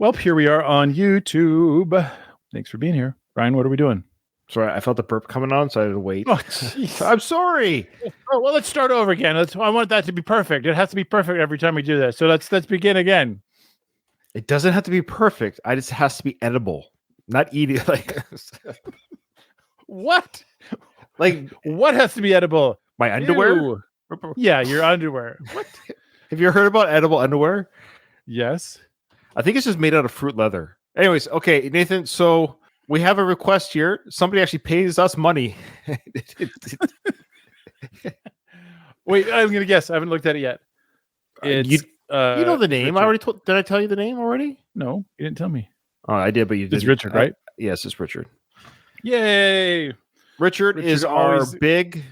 Well, here we are on YouTube. Thanks for being here. Ryan, what are we doing? Sorry, I felt the burp coming on, so I had to wait. Oh, jeez. I'm sorry. Oh, well, let's start over again. I want that to be perfect. It has to be perfect every time we do this. So let's begin again. It doesn't have to be perfect. It just has to be edible, not eating. What? Like what has to be edible? My underwear? Ew. Yeah, your underwear. What? Have you heard about edible underwear? Yes. I think it's just made out of fruit leather. Anyways, okay, Nathan, so we have a request here. Somebody actually pays us money. Wait, I'm going to guess. I haven't looked at it yet. It's, you know the name. Richard. I already told. Did I tell you the name already? No, you didn't tell me. Oh, I did, but you did. It's Richard, right? Yes, it's Richard. Yay! Richard is our big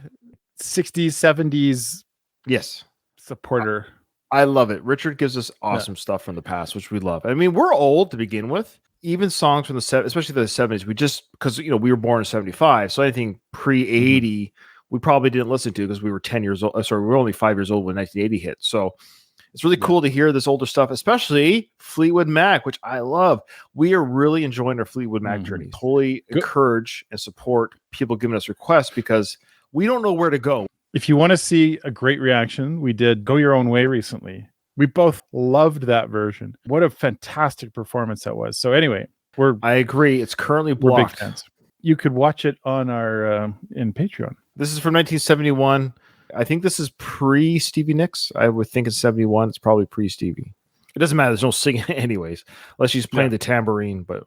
60s, 70s supporter. I love it. Richard gives us awesome stuff from the past, which we love. I mean, we're old to begin with. Even songs from the 70s, especially the 70s, we just, because, we were born in 75. So anything pre-80, we probably didn't listen to because we were 10 years old. Sorry, we were only 5 years old when 1980 hit. So it's really cool to hear this older stuff, especially Fleetwood Mac, which I love. We are really enjoying our Fleetwood Mac journey. Totally encourage and support people giving us requests because we don't know where to go. If you want to see a great reaction, we did Go Your Own Way recently. We both loved that version. What a fantastic performance that was. So anyway, I agree. It's currently blocked. We're big fans. You could watch it on our in Patreon. This is from 1971. I think this is pre-Stevie Nicks. I would think it's 71. It's probably pre-Stevie. It doesn't matter. There's no singing anyways, unless she's playing the tambourine. But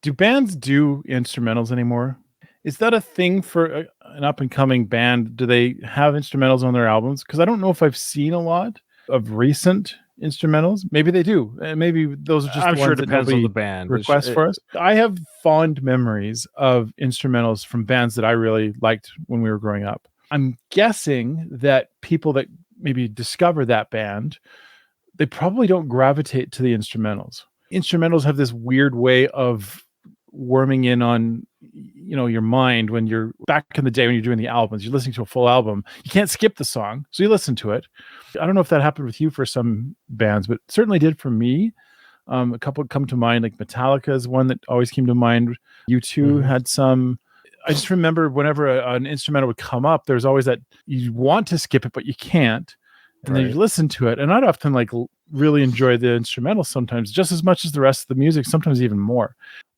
Do bands do instrumentals anymore? Is that a thing for an up and coming band? Do they have instrumentals on their albums? Because I don't know if I've seen a lot of recent instrumentals. Maybe they do. And maybe those are just I'm the sure it ones that depends on the nobody band. requests for us. I have fond memories of instrumentals from bands that I really liked when we were growing up. I'm guessing that people that maybe discover that band, they probably don't gravitate to the instrumentals. Instrumentals have this weird way of worming in on your mind when you're back in the day when you're doing the albums, you're listening to a full album, you can't skip the song, so you listen to it. I don't know if that happened with you for some bands, but it certainly did for me. A couple come to mind, like Metallica is one that always came to mind. U2 had some. I just remember whenever an instrumental would come up, there's always that you want to skip it but you can't, and then you listen to it. And I'd often really enjoy the instrumental sometimes just as much as the rest of the music, sometimes even more.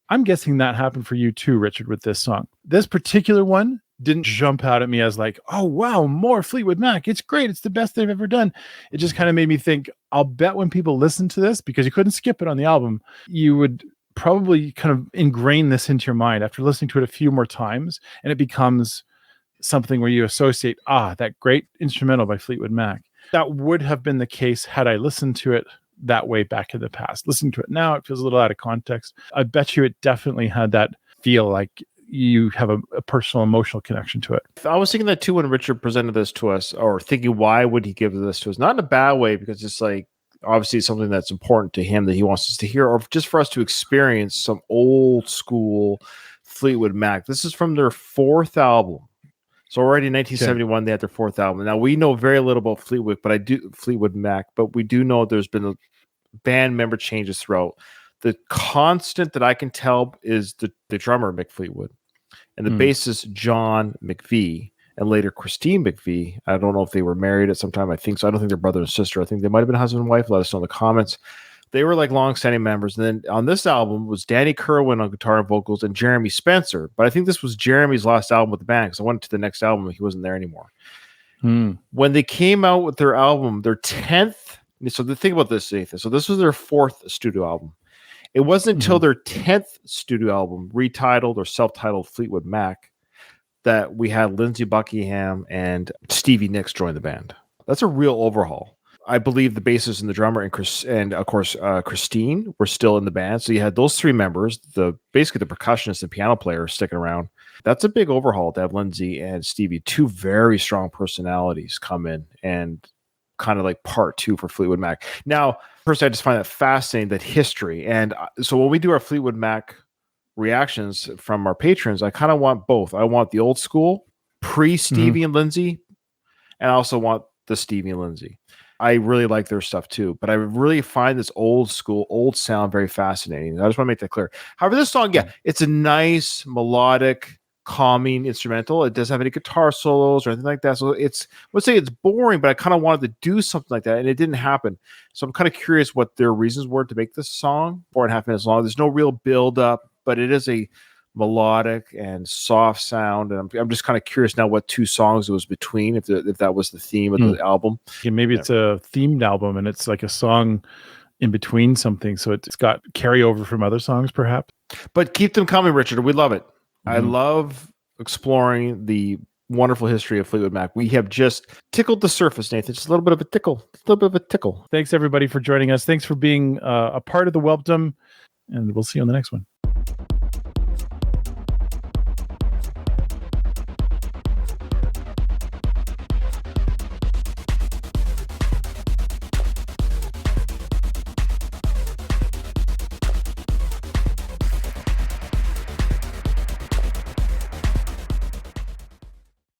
I'm guessing that happened for you too, Richard, with this song. This particular one didn't jump out at me as like, oh, wow, more Fleetwood Mac. It's great. It's the best they've ever done. It just kind of made me think, I'll bet when people listen to this, because you couldn't skip it on the album, you would probably kind of ingrain this into your mind after listening to it a few more times. And it becomes something where you associate, that great instrumental by Fleetwood Mac. That would have been the case had I listened to it that way back in the past. Listening to it now, it feels a little out of context. I bet you it definitely had that feel like you have a personal emotional connection to it. I was thinking that too when Richard presented this to us, or thinking why would he give this to us? Not in a bad way, because it's like obviously it's something that's important to him that he wants us to hear, or just for us to experience some old school Fleetwood Mac. This is from their fourth album. So already in 1971, they had their fourth album. Now we know very little about Fleetwood Mac, but we do know there's been band member changes throughout. The constant that I can tell is the drummer Mick Fleetwood and the bassist John McVie, and later Christine McVie. I don't know if they were married at some time. I think so. I don't think they're brother and sister. I think they might have been husband and wife. Let us know in the comments. They were like long-standing members. And then on this album was Danny Kerwin on guitar and vocals and Jeremy Spencer. But I think this was Jeremy's last album with the band, because I went to the next album and he wasn't there anymore. When they came out with their album, their 10th. So the thing about this, Nathan. So this was their fourth studio album. It wasn't until their 10th studio album, retitled or self-titled Fleetwood Mac, that we had Lindsey Buckingham and Stevie Nicks join the band. That's a real overhaul. I believe the bassist and the drummer and of course Christine were still in the band. So you had those three members, basically the percussionist and piano player sticking around. That's a big overhaul to have Lindsey and Stevie, two very strong personalities, come in and kind of like part two for Fleetwood Mac. Now, first, I just find that fascinating, that history. And so when we do our Fleetwood Mac reactions from our patrons, I kind of want both. I want the old school pre-Stevie and Lindsey, and I also want the Stevie and Lindsey. I really like their stuff too, but I really find this old school, old sound very fascinating. I just want to make that clear. However, this song, it's a nice, melodic, calming instrumental. It doesn't have any guitar solos or anything like that. So let's say it's boring, but I kind of wanted to do something like that, and it didn't happen. So I'm kind of curious what their reasons were to make this song 4.5 minutes long. There's no real build up, but it is a melodic and soft sound, and I'm just kind of curious now what two songs it was between, if that was the theme of the album. Yeah, maybe it's a themed album and it's like a song in between something, so it's got carryover from other songs perhaps. But keep them coming, Richard. We love it. I love exploring the wonderful history of Fleetwood Mac. We have just tickled the surface, Nathan. Just a little bit of a tickle. Thanks everybody for joining us. Thanks for being a part of the Welpdom, and we'll see you on the next one.